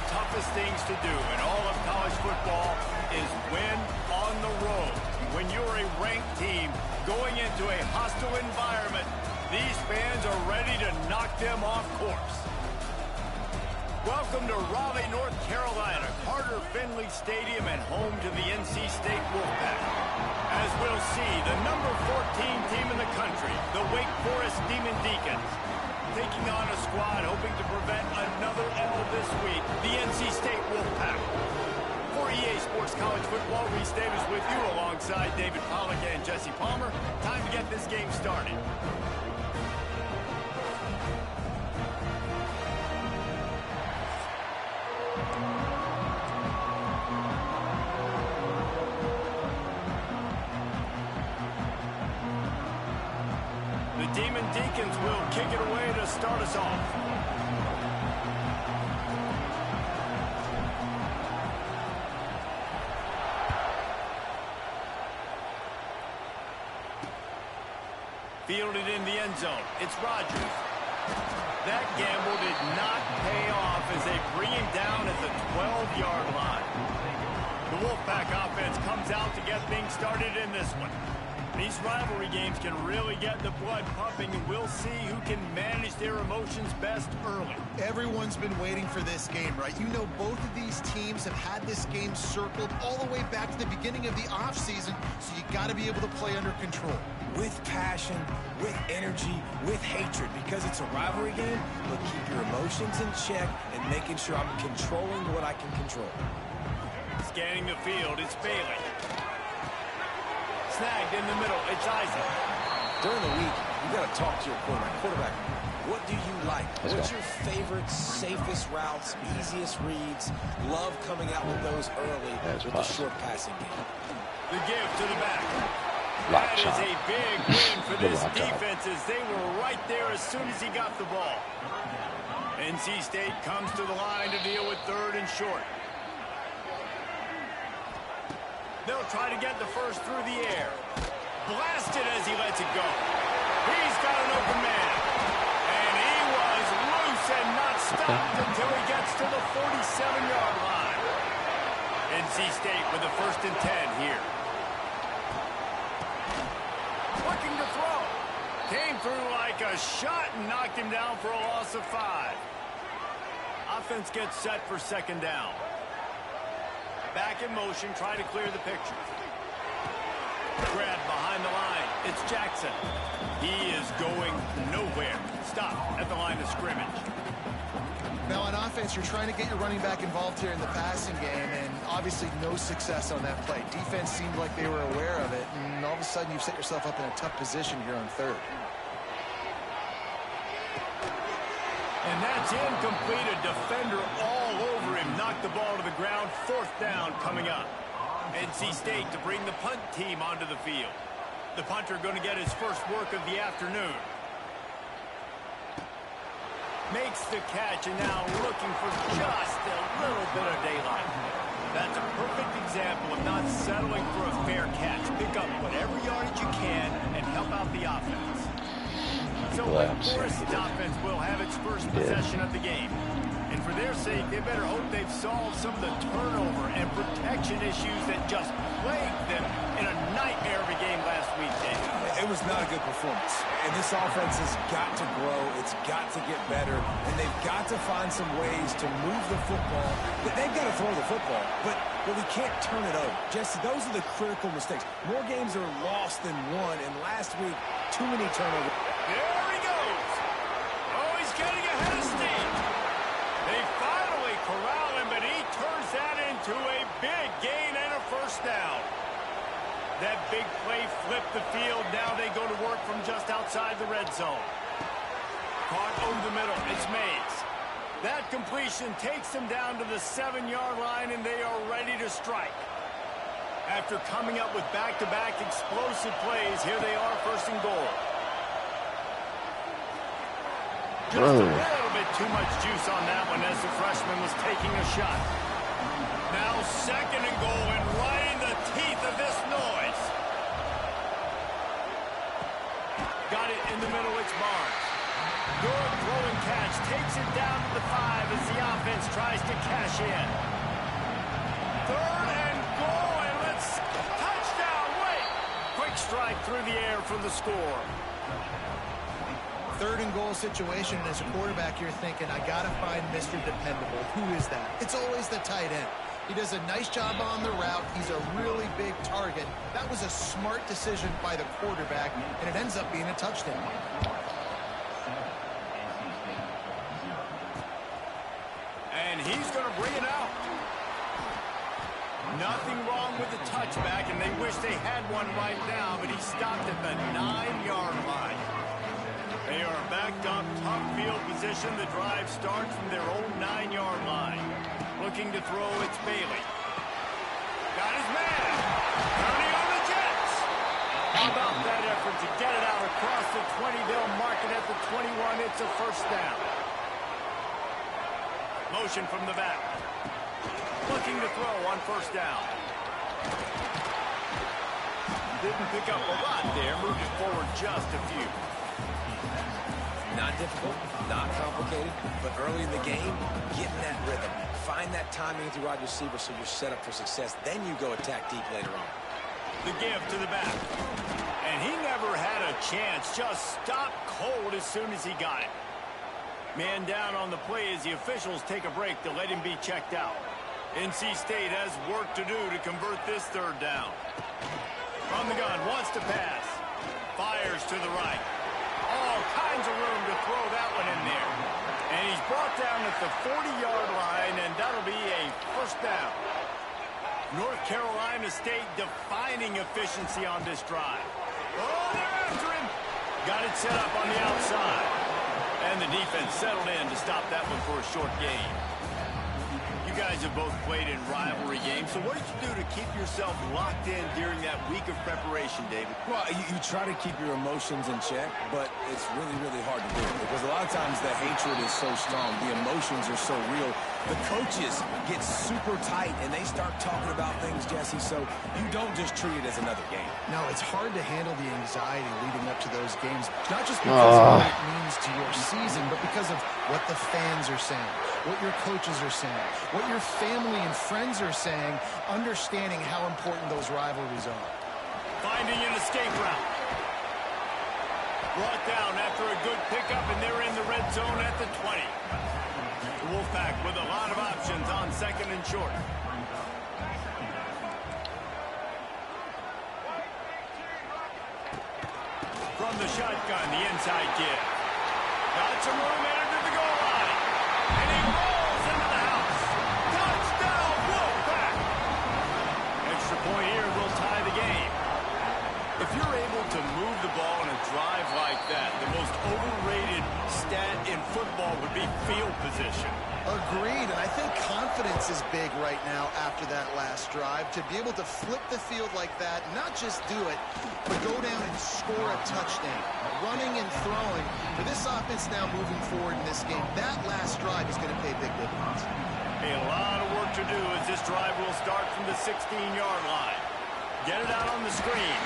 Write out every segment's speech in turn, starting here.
toughest things to do in all of college football is win on the road. When you're a ranked team going into a hostile environment, these fans are ready to knock them off course. Welcome to Raleigh, North Carolina, Carter Finley Stadium and home to the NC State Wolfpack. As we'll see, the number 14 team in the country, the Wake Forest Demon Deacons, taking on a squad hoping to prevent another L this week, the NC State Wolfpack. For EA Sports College Football, Reese Davis with you alongside David Pollack and Jesse Palmer. Time to get this game started. The Demon Deacons will kick it away to start us off. Fielded in the end zone. It's Rodgers. That gamble did not pay off as they bring him down at the 12-yard line. The Wolfpack offense comes out to get things started in this one. These rivalry games can really get the blood pumping, and we'll see who can manage their emotions best early. Everyone's been waiting for this game, right? You know, both of these teams have had this game circled all the way back to the beginning of the offseason, so you got to be able to play under control. With passion, with energy, with hatred, because it's a rivalry game, but keep your emotions in check and making sure I'm controlling what I can control. Scanning the field, it's Bailey. Snagged in the middle, it's Isaac. During the week, you got to talk to your quarterback. What do you like? What's your favorite, safest routes, easiest reads? Love coming out with those early with the short passing game. The give to the back. Lambchop. That is a big win for this defense as they were right there as soon as he got the ball. NC State comes to the line to deal with third and short. They'll try to get the first through the air. Blasted as he lets it go. He's got an open man. And he was loose and not stopped until he gets to the 47-yard line. NC State with the 1st and 10 here. Looking to throw. Came through like a shot and knocked him down for a loss of 5. Offense gets set for 2nd down. Back in motion, try to clear the picture. Grab behind the line. It's Jackson. He is going nowhere. Stop at the line of scrimmage. Now on offense, you're trying to get your running back involved here in the passing game, and obviously no success on that play. Defense seemed like they were aware of it, and all of a sudden you've set yourself up in a tough position here on 3rd. And that's incomplete. A defender all over him. Knocked the ball to the ground. 4th down coming up. NC State to bring the punt team onto the field. The punter going to get his first work of the afternoon. Makes the catch and now looking for just a little bit of daylight. That's a perfect example of not settling for a fair catch. Pick up whatever yardage you can and help out the offense. So Wake Forest's offense will have its first possession of the game. And for their sake, they better hope they've solved some of the turnover and protection issues that just plagued them in a nightmare of a game last week, Dave. It was not a good performance. And this offense has got to grow. It's got to get better. And they've got to find some ways to move the football. They've got to throw the football. But we can't turn it over. Jesse, those are the critical mistakes. More games are lost than won. And last week, too many turnovers. There he goes. Oh, he's getting ahead of steam. They finally corral him, but he turns that into a big gain and a 1st down. That big play flipped the field. Now they go to work from just outside the red zone. Caught over the middle. It's Mays. That completion takes them down to the 7-yard line, and they are ready to strike. After coming up with back-to-back explosive plays, here they are 1st and goal. Just a little bit too much juice on that one as the freshman was taking a shot. Now 2nd and goal and right in the teeth of this noise. Got it in the middle, it's Barnes. Good throw and catch takes it down to the 5 as the offense tries to cash in. 3rd and goal, and let's touchdown. Wait, quick strike through the air for the score. 3rd and goal situation, and as a quarterback, you're thinking, I got to find Mr. Dependable. Who is that? It's always the tight end. He does a nice job on the route. He's a really big target. That was a smart decision by the quarterback, and it ends up being a touchdown. And he's going to bring it out. Nothing wrong with the touchback, and they wish they had one right now, but he stopped at the 9-yard line. They are backed up, top field position. The drive starts from their own 9-yard line. Looking to throw, it's Bailey. Got his man. Turning on the Jets. How about that effort to get it out across the 20? They'll mark it at the 21. It's a first down. Motion from the back. Looking to throw on first down. Didn't pick up a lot there. Moved it forward just a few. Not difficult, not complicated, but early in the game, get in that rhythm. Find that timing with your wide receiver so you're set up for success. Then you go attack deep later on. The give to the back. And he never had a chance. Just stopped cold as soon as he got it. Man down on the play as the officials take a break to let him be checked out. NC State has work to do to convert this 3rd down. From the gun, wants to pass. Fires to the right. All kinds of room to throw that one in there. And he's brought down at the 40-yard line, and that'll be a first down. North Carolina State defining efficiency on this drive. Oh, they're after him. Got it set up on the outside. And the defense settled in to stop that one for a short gain. You guys have both played in rivalry games, so what did you do to keep yourself locked in during that week of preparation, David? Well, you try to keep your emotions in check, but it's really, really hard to do because a lot of times the hatred is so strong. The emotions are so real. The coaches get super tight, and they start talking about things, Jesse, so you don't just treat it as another game. No, it's hard to handle the anxiety leading up to those games, not just because of what it means to your season, but because of what the fans are saying, what your coaches are saying, what your family and friends are saying, understanding how important those rivalries are. Finding an escape route. Brought down after a good pickup, and they're in the red zone at the 20. The Wolfpack with a lot of options on 2nd and short. From the shotgun, the inside give. Got some room entered to the goal line. And he rolls into the house. Touchdown, Wolfpack! Extra point here will tie the game. If you're able to move the ball in a drive like that, the most overrated stat in football would be field position. Agreed, and I think confidence is big right now after that last drive. To be able to flip the field like that, not just do it, but go down and score a touchdown. Running and throwing. For this offense now moving forward in this game, that last drive is going to pay big dividends. A lot of work to do as this drive will start from the 16-yard line. Get it out on the screen.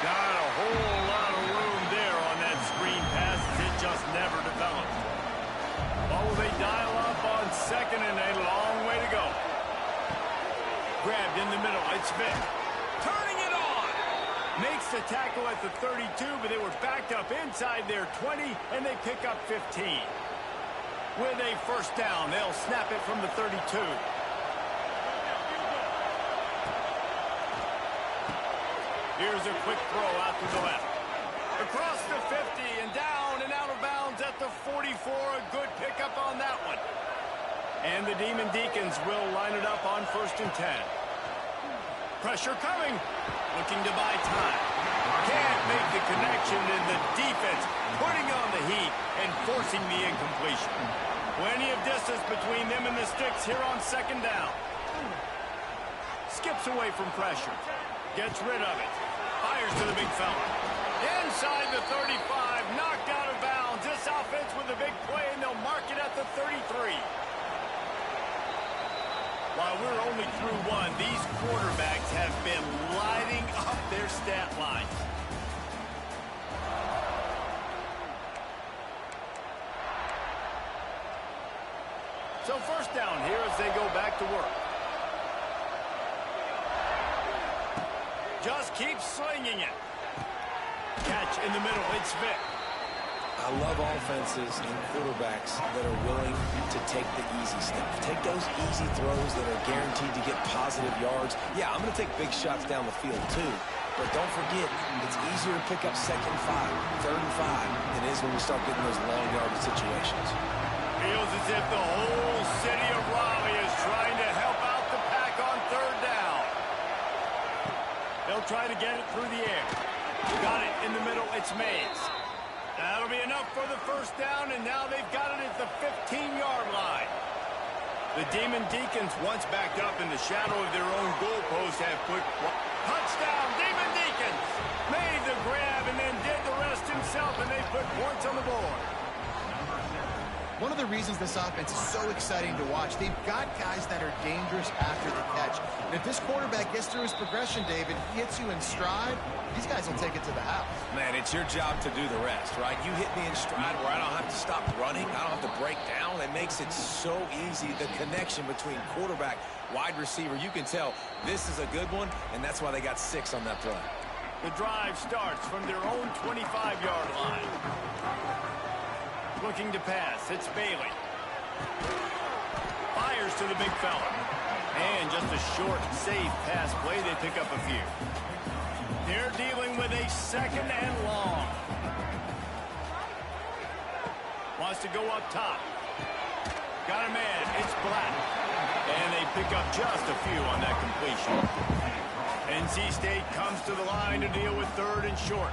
Got a whole lot of room there on that screen pass as it just never developed. Oh, they dial up on 2nd and a long way to go. Grabbed in the middle. It's Vick. Turning it on. Makes the tackle at the 32, but they were backed up inside their 20, and they pick up 15. With a first down, they'll snap it from the 32. Here's a quick throw out to the left. Across the 50 and down and out of bounds at the 44. A good pickup on that one. And the Demon Deacons will line it up on 1st and 10. Pressure coming. Looking to buy time. Can't make the connection, and the defense putting on the heat and forcing the incompletion. Plenty of distance between them and the sticks here on 2nd down. Skips away from pressure. Gets rid of it. Fires to the big fella. Inside the 35, knocked out of bounds. This offense with a big play, and they'll mark it at the 33. While we're only through one, these quarterbacks have been lighting up their stat line. So first down here as they go back to work. Just keep slinging it. Catch in the middle. It's Vick. I love offenses and quarterbacks that are willing to take the easy stuff. Take those easy throws that are guaranteed to get positive yards. Yeah, I'm going to take big shots down the field too. But don't forget, it's easier to pick up 2nd and 5, 3rd and 5 than it is when we start getting those long yardage situations. Feels as if the whole city of Raleigh is trying to help out the Pack on 3rd down. They'll try to get it through the air. Got it in the middle. It's Mays. That'll be enough for the first down, and now they've got it at the 15-yard line. The Demon Deacons, once backed up in the shadow of their own goalpost, have put touchdown. Demon Deacons made the grab and then did the rest himself, and they put points on the board. One of the reasons this offense is so exciting to watch, they've got guys that are dangerous after the catch. And if this quarterback gets through his progression, David, he hits you in stride, these guys will take it to the house. Man, it's your job to do the rest, right? You hit me in stride where I don't have to stop running. I don't have to break down. It makes it so easy, the connection between quarterback, wide receiver. You can tell this is a good one, and that's why they got 6 on that throw. The drive starts from their own 25-yard line. Looking to pass. It's Bailey. Fires to the big fella. And just a short, safe pass play. They pick up a few. They're dealing with a 2nd and long. Wants to go up top. Got a man. It's Black. And they pick up just a few on that completion. NC State comes to the line to deal with 3rd and short.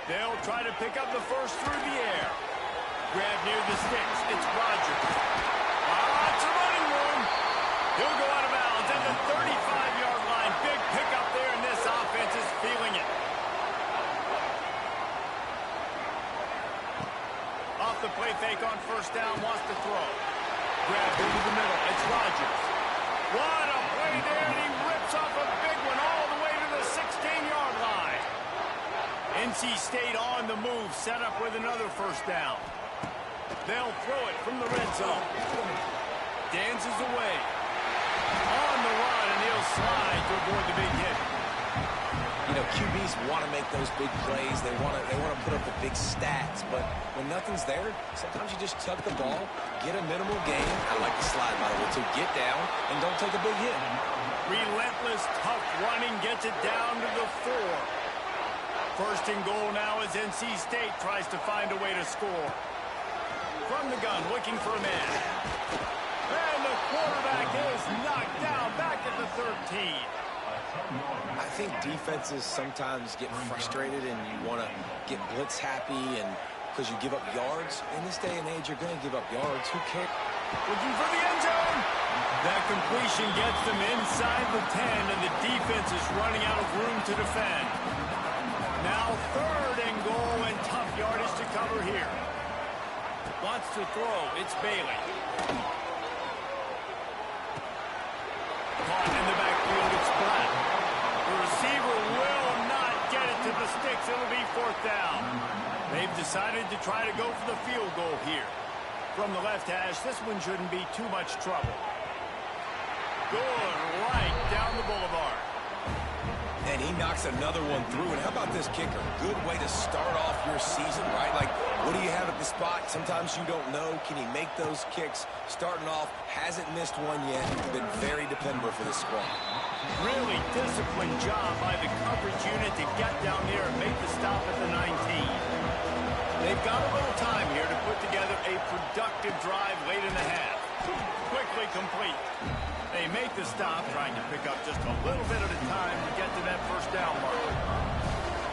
They'll try to pick up the first through the air. Grab near the sticks. It's Rogers. It's a running room. He'll go out of bounds at the 35-yard line. Big pickup there, and this offense is feeling it. Off the play fake on first down, wants to throw. Grab into the middle. It's Rogers. What a play there, and he rips off a big one all the way to the 16-yard line. NC State on the move, set up with another first down. They'll throw it from the red zone. Dances away. On the run, and he'll slide to avoid the big hit. You know, QBs want to make those big plays. They want to put up the big stats. But when nothing's there, sometimes you just tuck the ball, get a minimal gain. I like the slide, by the way, too. Get down and don't take a big hit. Relentless, tough running gets it down to the 4. First and goal now as NC State tries to find a way to score. From the gun, looking for a man. And the quarterback is knocked down back at the 13. I think defenses sometimes get frustrated and you want to get blitz happy and because you give up yards. In this day and age, you're going to give up yards. Who cares? Looking for the end zone. That completion gets them inside the 10, and the defense is running out of room to defend. Now 3rd and goal, and tough yardage to cover here. Wants to throw. It's Bailey. Caught in the backfield. It's Black. The receiver will not get it to the sticks. It'll be 4th down. They've decided to try to go for the field goal here. From the left hash, this one shouldn't be too much trouble. Good right down the boulevard. And he knocks another one through. And how about this kicker? Good way to start off your season, right? Like, what do you have at the spot? Sometimes you don't know. Can he make those kicks? Starting off, hasn't missed one yet. Been very dependable for this squad. Really disciplined job by the coverage unit to get down there and make the stop at the 19. They've got a little time here to put together a productive drive late in the half. Quickly complete. They make the stop, trying to pick up just a little bit at a time to get to that first down mark.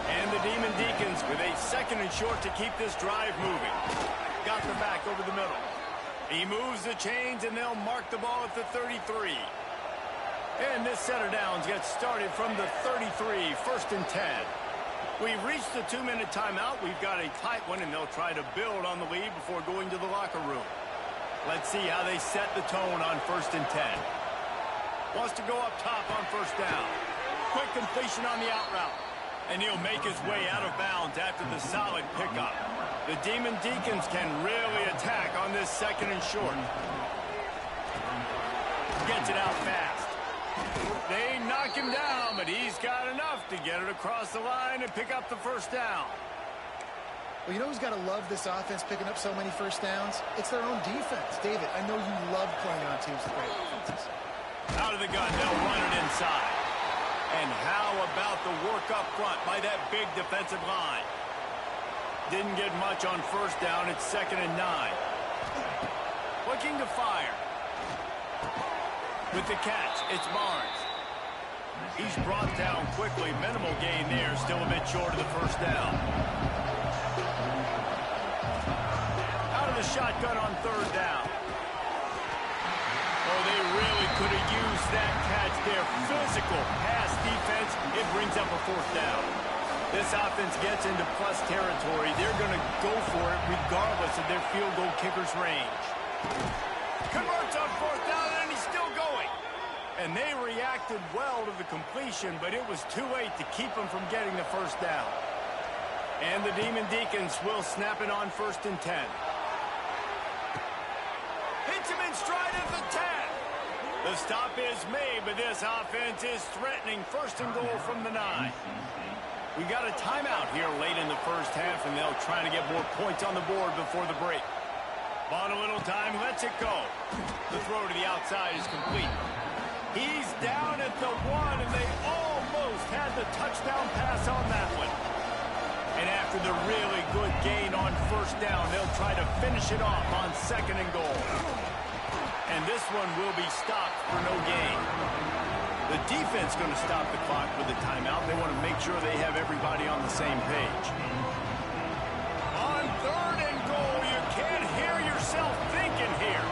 And the Demon Deacons with a 2nd and short to keep this drive moving. Got the back over the middle. He moves the chains, and they'll mark the ball at the 33. And this set of downs gets started from the 33, 1st and 10. We've reached the 2-minute timeout. We've got a tight one, and they'll try to build on the lead before going to the locker room. Let's see how they set the tone on 1st and 10. Wants to go up top on first down. Quick completion on the out route. And he'll make his way out of bounds after the solid pickup. The Demon Deacons can really attack on this second and short. Gets it out fast. They knock him down, but he's got enough to get it across the line and pick up the first down. Well, you know who's got to love this offense picking up so many first downs? It's their own defense. David, I know you love playing on teams with great offenses. Out of the gun, they'll run it inside. And how about the work up front by that big defensive line? Didn't get much on first down. It's 2nd and 9. Looking to fire. With the catch, it's Barnes. He's brought down quickly. Minimal gain there. Still a bit short of the first down. Out of the shotgun on 3rd down. Oh, they really could have used that catch there. Physical pass defense. It brings up a 4th down. This offense gets into plus territory. They're going to go for it regardless of their field goal kicker's range. Converts on 4th down, and he's still going. And they reacted well to the completion, but it was too late to keep them from getting the first down. And the Demon Deacons will snap it on 1st and 10. Hits him in stride at the 10. The stop is made, but this offense is threatening 1st and goal from the 9. We got a timeout here late in the first half, and they'll try to get more points on the board before the break. Bought a little time, lets it go. The throw to the outside is complete. He's down at the 1, and they almost had the touchdown pass on that one. And after the really good gain on first down, they'll try to finish it off on 2nd and goal. And this one will be stopped for no gain. The defense going to stop the clock with the timeout. They want to make sure they have everybody on the same page. On 3rd and goal, you can't hear yourself thinking here.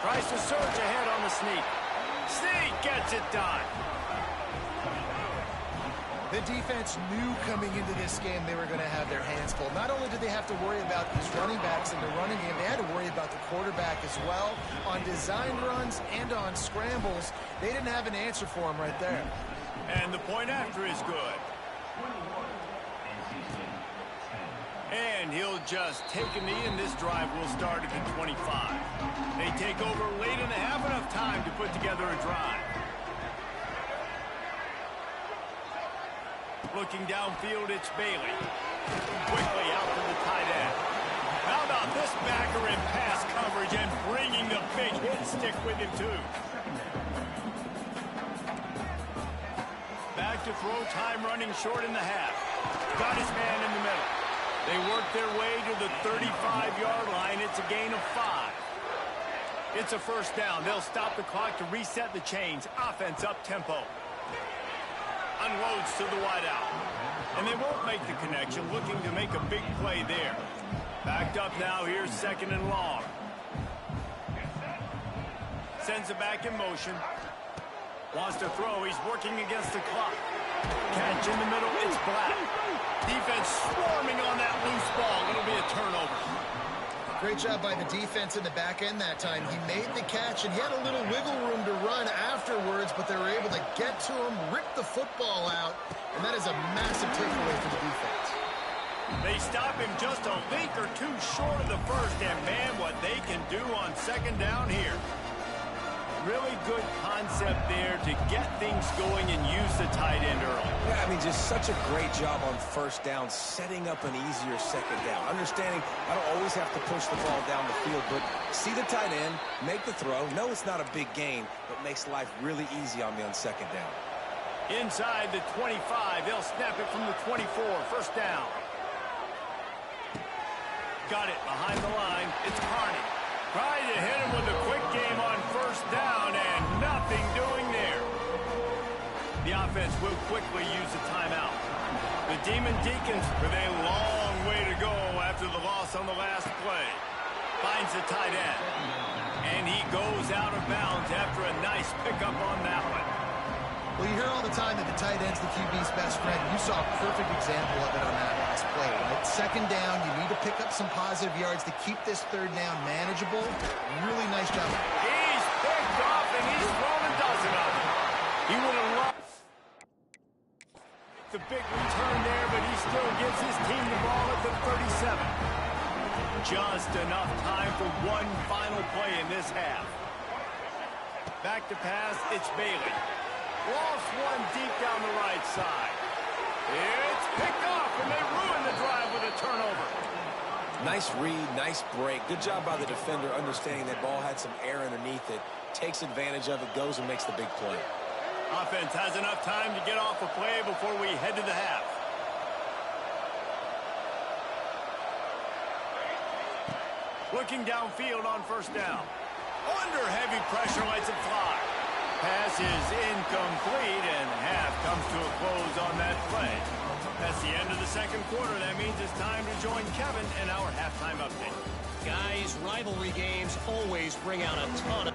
Tries to surge ahead on the sneak. Sneak gets it done. The defense knew coming into this game they were going to have their hands full. Not only did they have to worry about these running backs in the running game, they had to worry about the quarterback as well. On designed runs and on scrambles, they didn't have an answer for him right there. And the point after is good. And he'll just take a knee, and this drive will start at the 25. They take over late and have enough time to put together a drive. Looking downfield, it's Bailey. Quickly out to the tight end. How about this backer in pass coverage and bringing the big hit stick with him, too. Back to throw, time running short in the half. Got his man in the middle. They work their way to the 35-yard line. It's a gain of 5. It's a first down. They'll stop the clock to reset the chains. Offense up tempo. Unloads to the wideout. And they won't make the connection, looking to make a big play there. Backed up now, here's 2nd and long. Sends it back in motion. Wants to throw, he's working against the clock. Catch in the middle, it's Black. Defense swarming on that loose ball. It'll be a turnover. Great job by the defense in the back end that time. He made the catch, and he had a little wiggle room to run afterwards, but they were able to get to him, rip the football out, and that is a massive takeaway for the defense. They stop him just a link or two short of the first, and man, what they can do on 2nd down here. Really good concept there to get things going and use the tight end early. Yeah, I mean, just such a great job on first down, setting up an easier 2nd down. Understanding I don't always have to push the ball down the field, but see the tight end, make the throw. No, it's not a big gain, but makes life really easy on me on 2nd down. Inside the 25, they'll snap it from the 24, first down. Got it behind the line, it's Carney. Tried to hit him with a quick game on first down, and nothing doing there. The offense will quickly use a timeout. The Demon Deacons with a long way to go after the loss on the last play. Finds the tight end. And he goes out of bounds after a nice pickup on that one. Well, you hear all the time that the tight end's the QB's best friend. You saw a perfect example of it on that last play. When it's 2nd down, you need to pick up some positive yards to keep this 3rd down manageable. Really nice job. He's picked off, and he's thrown a dozen of them. He would have loved the big return there, but he still gives his team the ball at the 37. Just enough time for one final play in this half. Back to pass, it's Bailey. Lost one deep down the right side. It's picked off, and they ruin the drive with a turnover. Nice read, nice break. Good job by the defender understanding that ball had some air underneath it. Takes advantage of it, goes and makes the big play. Offense has enough time to get off a play before we head to the half. Looking downfield on first down. Under heavy pressure, lets it fly. Pass is incomplete, and half comes to a close on that play. That's the end of the second quarter. That means it's time to join Kevin in our halftime update. Guys, rivalry games always bring out a ton of...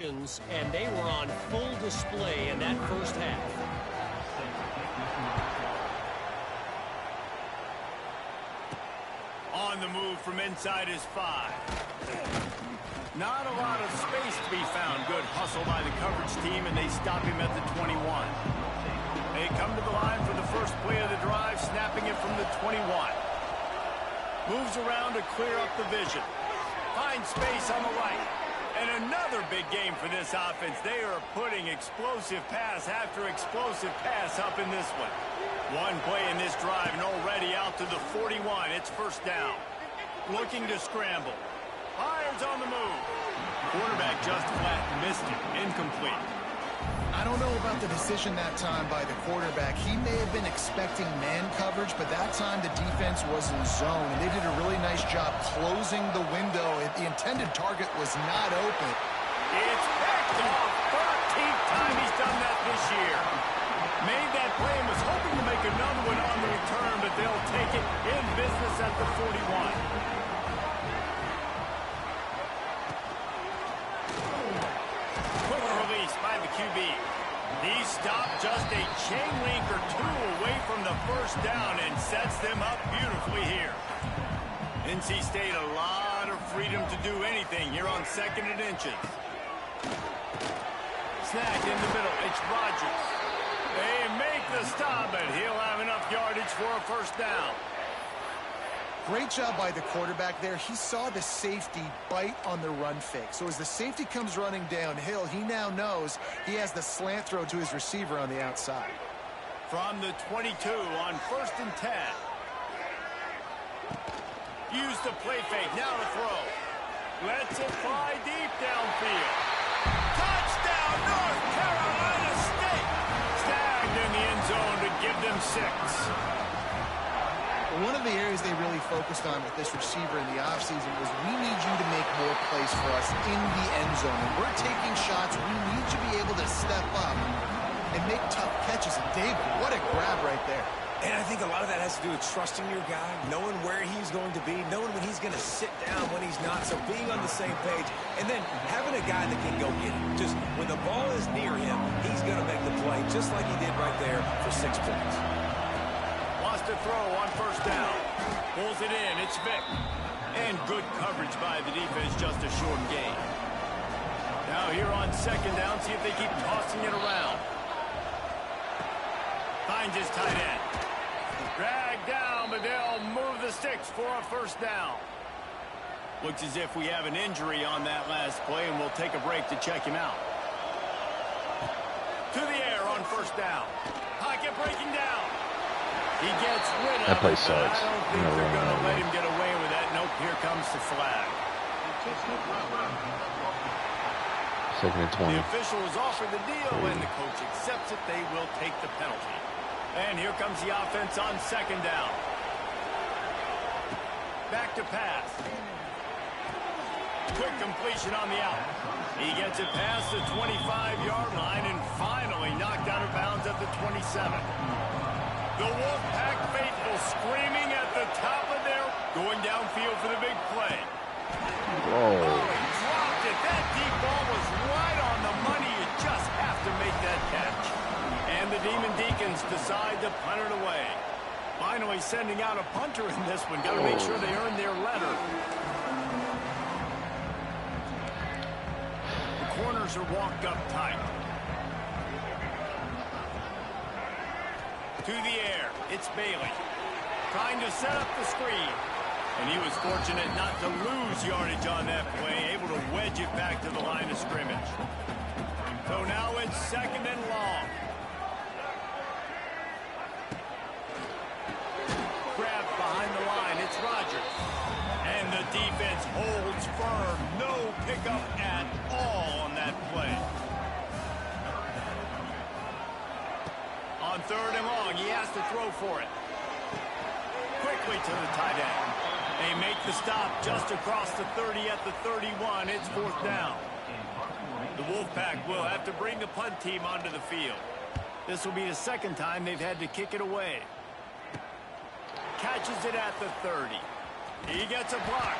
And they were on full display in that first half. On the move from inside his 5. Not a lot of space to be found. Good hustle by the coverage team, and they stop him at the 21. They come to the line for the first play of the drive, snapping it from the 21. Moves around to clear up the vision. Finds space on the right. And another big game for this offense. They are putting explosive pass after explosive pass up in this one. One play in this drive and already out to the 41. It's first down. Looking to scramble. Fires on the move. Quarterback just flat missed it. Incomplete. I don't know about the decision that time by the quarterback. He may have been expecting man coverage, but that time the defense was in zone, and they did a really nice job closing the window. The intended target was not open. It's picked off. 13th time he's done that this year. Made that play and was hoping to make another one on the return, but they'll take it in business at the 41. By the QB. He stopped just a chain link or two away from the first down and sets them up beautifully here. NC State a lot of freedom to do anything here on 2nd and inches. Snagged in the middle. It's Rodgers. They make the stop, but he'll have enough yardage for a first down. Great job by the quarterback there. He saw the safety bite on the run fake. So as the safety comes running downhill, he now knows he has the slant throw to his receiver on the outside. From the 22 on 1st and 10. Use the play fake. Now to throw. Lets it fly deep downfield. Touchdown, North Carolina State. Snagged in the end zone to give them 6. One of the areas they really focused on with this receiver in the offseason was we need you to make more plays for us in the end zone. When we're taking shots, we need you to be able to step up and make tough catches. And David, what a grab right there. And I think a lot of that has to do with trusting your guy, knowing where he's going to be, knowing when he's going to sit down, when he's not. So being on the same page, and then having a guy that can go get it. Just when the ball is near him, he's going to make the play, just like he did right there for 6 points. To throw on first down. Pulls it in. It's Vick. And good coverage by the defense, just a short gain. Now here on 2nd down, see if they keep tossing it around. Finds his tight end. Dragged down, but they'll move the sticks for a first down. Looks as if we have an injury on that last play, and we'll take a break to check him out. To the air on first down. Pocket breaking down. He gets rid of that play it, sucks. I don't think they're going to let him get away with that. Nope, here comes the flag. 2nd and 20. The official has offered the deal, and the coach accepts it. They will take the penalty. And here comes the offense on 2nd down. Back to pass. Quick completion on the out. He gets it past the 25-yard line and finally knocked out of bounds at the 27. The Wolfpack faithful screaming at the top of their... Going downfield for the big play. Whoa. Oh, he dropped it. That deep ball was right on the money. You just have to make that catch. And the Demon Deacons decide to punt it away. Finally sending out a punter in this one. Got to make sure they earn their letter. The corners are walked up tight. To the air, it's Bailey. Trying to set up the screen. And he was fortunate not to lose yardage on that play, able to wedge it back to the line of scrimmage. So now it's 2nd and long. Grabbed behind the line, it's Rodgers. And the defense holds firm. No pickup at all on that play. On 3rd and long, he has to throw for it. Quickly to the tight end. They make the stop just across the 30 at the 31. It's 4th down. The Wolfpack will have to bring the punt team onto the field. This will be the 2nd time they've had to kick it away. Catches it at the 30. He gets a block.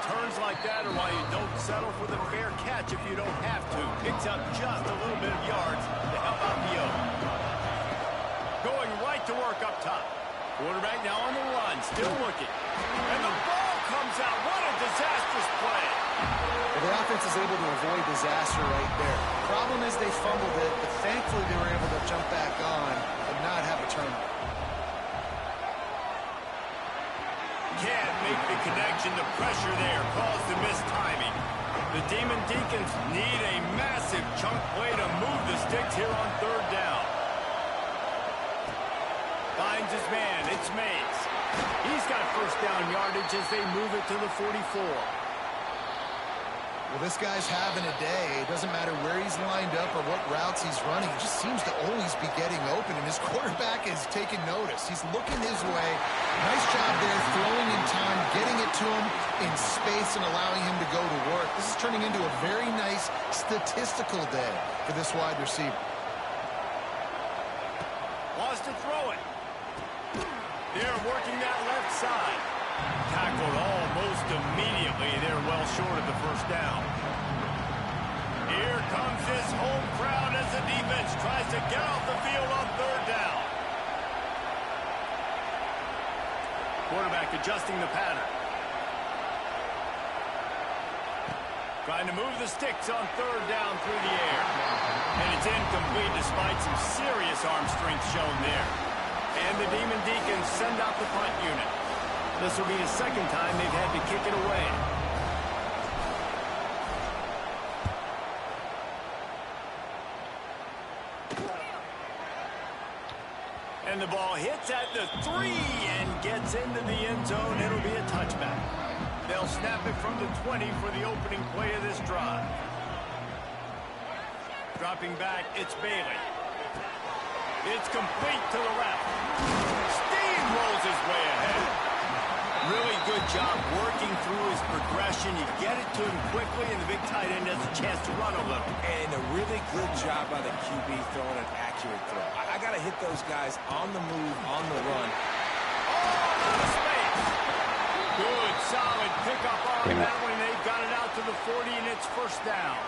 Returns like that are why you don't settle for the fair catch if you don't have to. Picks up just a little bit of yards to help out the O. Going right to work up top. Quarterback now on the run, still looking. And the ball comes out. What a disastrous play. Well, the offense is able to avoid disaster right there. Problem is they fumbled it, but thankfully they were able to jump back on and not have a turnover. Can't make the connection. The pressure there caused the missed timing. The Demon Deacons need a massive chunk play to move the sticks here on third down. Finds his man. It's Mays. He's got first down yardage as they move it to the 44. Well, this guy's having a day. It doesn't matter where he's lined up or what routes he's running. He just seems to always be getting open, and his quarterback is taking notice. He's looking his way. Nice job there, throwing in time, getting it to him in space and allowing him to go to work. This is turning into a very nice statistical day for this wide receiver. Wants to throw it. They're working that left side. Tackled almost immediately. They're well short of the first down. Here comes this home crowd as the defense tries to get off the field on third down. Quarterback adjusting the pattern. Trying to move the sticks on third down through the air. And it's incomplete despite some serious arm strength shown there. And the Demon Deacons send out the punt unit. This will be the second time they've had to kick it away. And the ball hits at the 3 and gets into the end zone. It'll be a touchback. They'll snap it from the 20 for the opening play of this drive. Dropping back, it's Bailey. It's complete to the left. Steamrolls his way ahead. Really good job working through his progression. You get it to him quickly, and the big tight end has a chance to run a little. And a really good job by the QB throwing an accurate throw. I got to hit those guys on the move, on the run. Oh, out of space. Good, solid pickup on that one. They've got it out to the 40, and it's first down.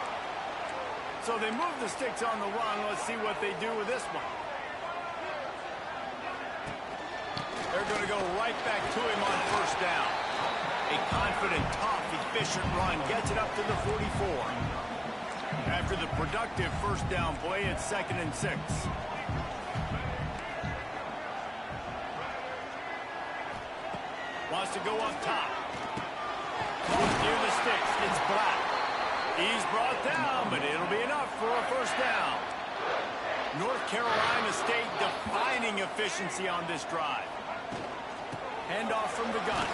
So they move the sticks on the run. Let's see what they do with this one. They're going to go right back to him on first down. A confident, tough, efficient run gets it up to the 44. After the productive first down play, it's 2nd and 6. Wants to go up top. Close near the sticks. It's Black. He's brought down, but it'll be enough for a first down. North Carolina State defining efficiency on this drive. Handoff from the gun.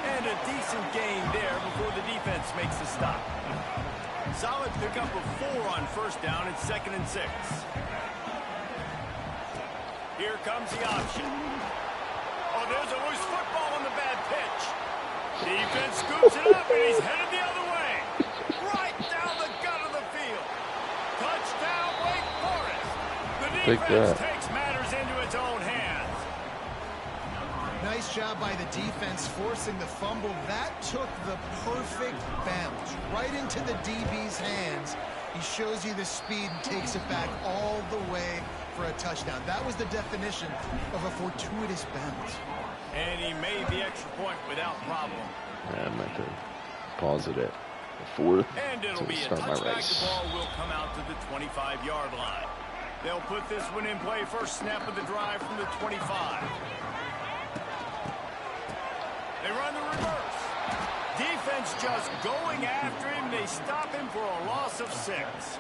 And a decent gain there before the defense makes the stop. Solid pickup of 4 on first down. It's 2nd and 6. Here comes the option. Oh, there's a loose football on the bad pitch. Defense scoops it up, and he's headed the other way. Right down the gut of the field. Touchdown, Wake Forest. The defense takes matters into its own hands. Nice job by the defense forcing the fumble. That took the perfect bounce right into the DB's hands. He shows you the speed and takes it back all the way for a touchdown. That was the definition of a fortuitous bounce. And he made the extra point without problem. I meant to pause it at the 4th and it'll to be a start my touchback. race. The ball will come out to the 25-yard line. They'll put this one in play. First snap of the drive from the 25. They run the reverse. Defense just going after him. They stop him for a loss of 6.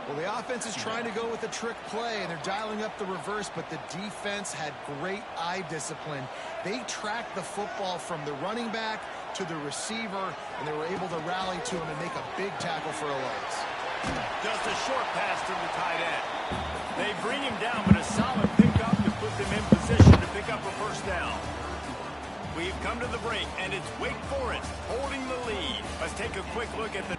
Well, the offense is trying to go with a trick play, and they're dialing up the reverse, but the defense had great eye discipline. They tracked the football from the running back to the receiver, and they were able to rally to him and make a big tackle for a loss. Just a short pass to the tight end. They bring him down, but a solid pickup to put them in position to pick up a first down. We've come to the break, and it's Wake Forest holding the lead. Let's take a quick look at the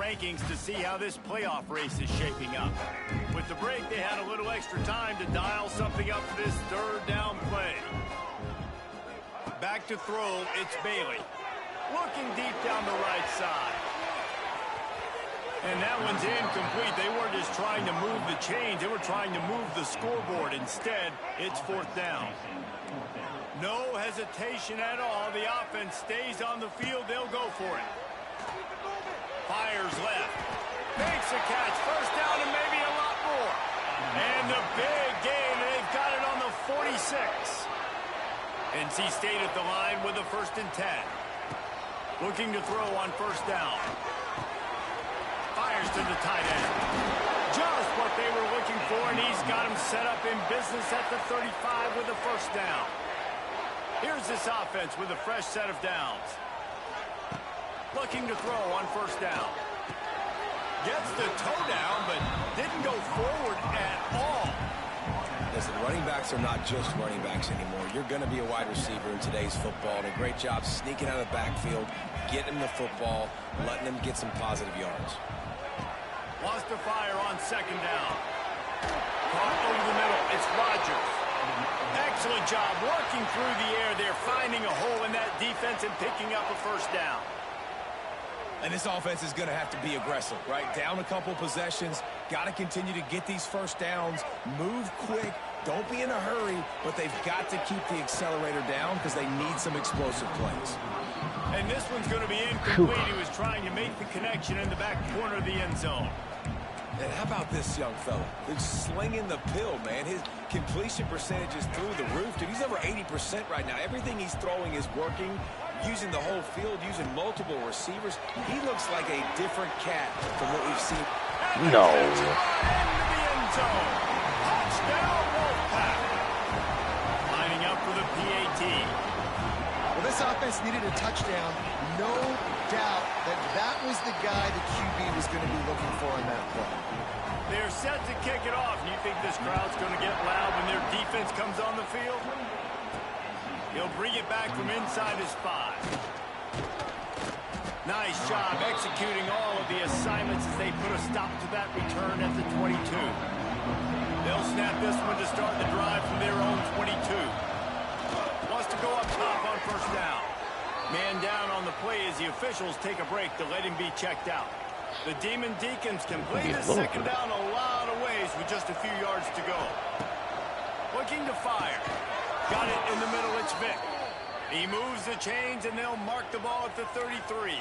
rankings to see how this playoff race is shaping up. With the break, they had a little extra time to dial something up for this third down play. Back to throw, it's Bailey. Looking deep down the right side. And that one's incomplete. They weren't just trying to move the chains. They were trying to move the scoreboard. Instead, it's fourth down. No hesitation at all. The offense stays on the field. They'll go for it. Fires left. Makes a catch. First down and maybe a lot more. And the big gain. They've got it on the 46. NC State at the line with a 1st and 10. Looking to throw on first down. Fires to the tight end. Just what they were looking for, and he's got him set up in business at the 35 with a 1st down. Here's this offense with a fresh set of downs. Looking to throw on first down. Gets the toe down, but didn't go forward at all. Listen, running backs are not just running backs anymore. You're going to be a wide receiver in today's football. And a great job sneaking out of the backfield, getting the football, letting them get some positive yards. Wants to fire on second down. Caught over the middle. It's Rodgers. Excellent job working through the air. They're finding a hole in that defense and picking up a first down. And this offense is going to have to be aggressive, right? Down a couple possessions. Got to continue to get these first downs. Move quick. Don't be in a hurry, but they've got to keep the accelerator down because they need some explosive plays. And this one's going to be incomplete. He was trying to make the connection in the back corner of the end zone. And how about this young fella? He's slinging the pill, man. His completion percentage is through the roof. Dude, he's over 80% right now. Everything he's throwing is working, using the whole field, using multiple receivers. He looks like a different cat from what we've seen. No. Into the end zone. Touchdown, Wolfpack. Lining up for the PAT. Well, this offense needed a touchdown. No doubt that was the guy the QB was going to be looking for on that play. They're set to kick it off. Do you think this crowd's going to get loud when their defense comes on the field? He'll bring it back from inside his 5. Nice job executing all of the assignments as they put a stop to that return at the 22. They'll snap this one to start the drive from their own 22. Wants to go up top on first down. Man down on the play as the officials take a break to let him be checked out. The Demon Deacons can play this second down a lot of ways with just a few yards to go. Looking to fire. Got it in the middle, it's Vic. He moves the chains and they'll mark the ball at the 33.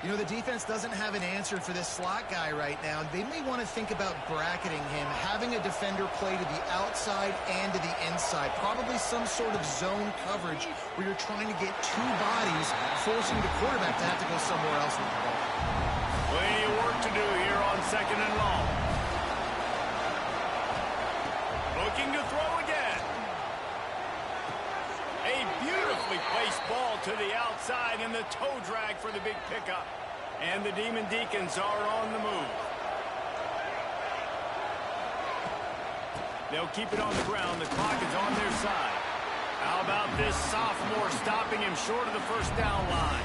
You know, the defense doesn't have an answer for this slot guy right now. They may want to think about bracketing him, having a defender play to the outside and to the inside. Probably some sort of zone coverage where you're trying to get two bodies, forcing the quarterback to have to go somewhere else with the ball. Plenty of work to do here on second and long. Looking to throw again. A beautifully placed ball to the outside and the toe drag for the big pickup. And the Demon Deacons are on the move. They'll keep it on the ground. The clock is on their side. How about this sophomore stopping him short of the first down line?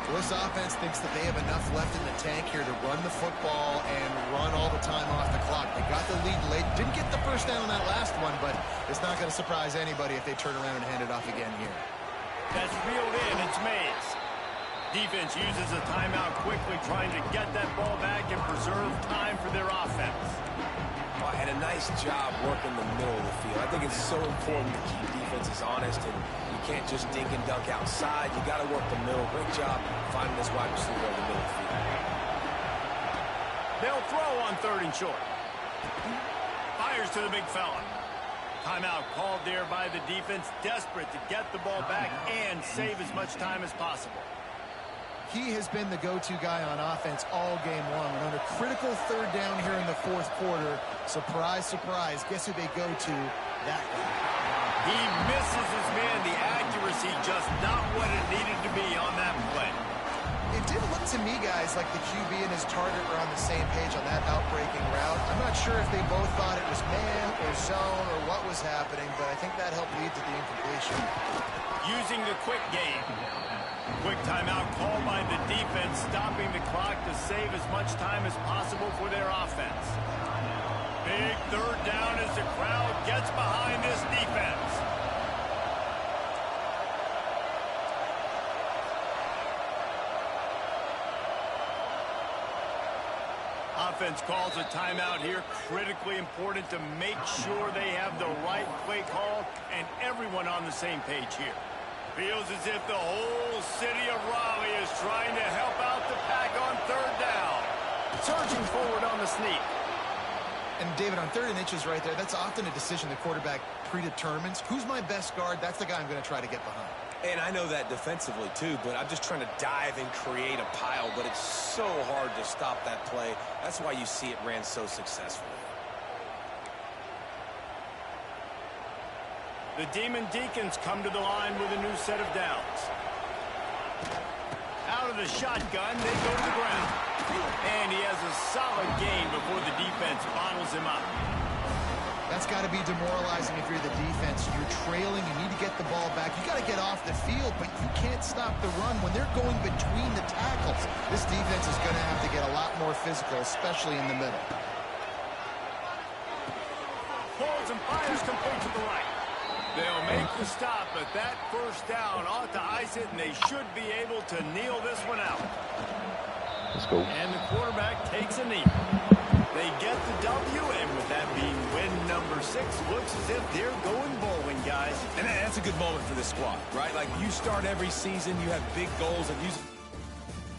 Well, this offense thinks that they have enough left in the tank here to run the football and run all the time off the clock. They got the lead late. Didn't get the first down on that last one, but it's not going to surprise anybody if they turn around and hand it off again here. That's reeled in. It's Mays. Defense uses a timeout quickly, trying to get that ball back and preserve time for their offense. Well, and a nice job working the middle of the field. I think it's so important to keep defenses honest, and you can't just dink and dunk outside. You got to work the middle. Great job finding this wide receiver over the middle of the field. They'll throw on third and short. Fires to the big fella. Timeout called there by the defense, desperate to get the ball back and save as much time as possible. He has been the go-to guy on offense all game long. And on a critical third down here in the fourth quarter, surprise, surprise, guess who they go to? That guy. He misses his man. The accuracy just not what it needed to be on that play. It did look to me, guys, like the QB and his target were on the same page on that outbreaking route. I'm not sure if they both thought it was man or zone or what was happening, but I think that helped lead to the incompletion. Using the quick game. Quick timeout called by the defense, stopping the clock to save as much time as possible for their offense. Big third down as the crowd gets behind this defense. Offense calls a timeout here. Critically important to make sure they have the right play call and everyone on the same page here. Feels as if the whole city of Raleigh is trying to help out the Pack on third down. Surging forward on the sneak. And David, on 3rd and inches right there, that's often a decision the quarterback predetermines. Who's my best guard? That's the guy I'm going to try to get behind. And I know that defensively, too, but I'm just trying to dive and create a pile, but it's so hard to stop that play. That's why you see it ran so successfully. The Demon Deacons come to the line with a new set of downs. Out of the shotgun, they go to the ground. And he has a solid gain before the defense bottles him up. That's got to be demoralizing if you're the defense. You're trailing, you need to get the ball back. You got to get off the field, but you can't stop the run when they're going between the tackles. This defense is going to have to get a lot more physical, especially in the middle. Pulls and fires complete to the right. They'll make the stop, but that first down ought to ice it, and they should be able to kneel this one out. Let's go. And the quarterback takes a knee. They get the W, and with that being win number 6, looks as if they're going bowling, guys. And that's a good moment for this squad, right? Like, you start every season, you have big goals, and you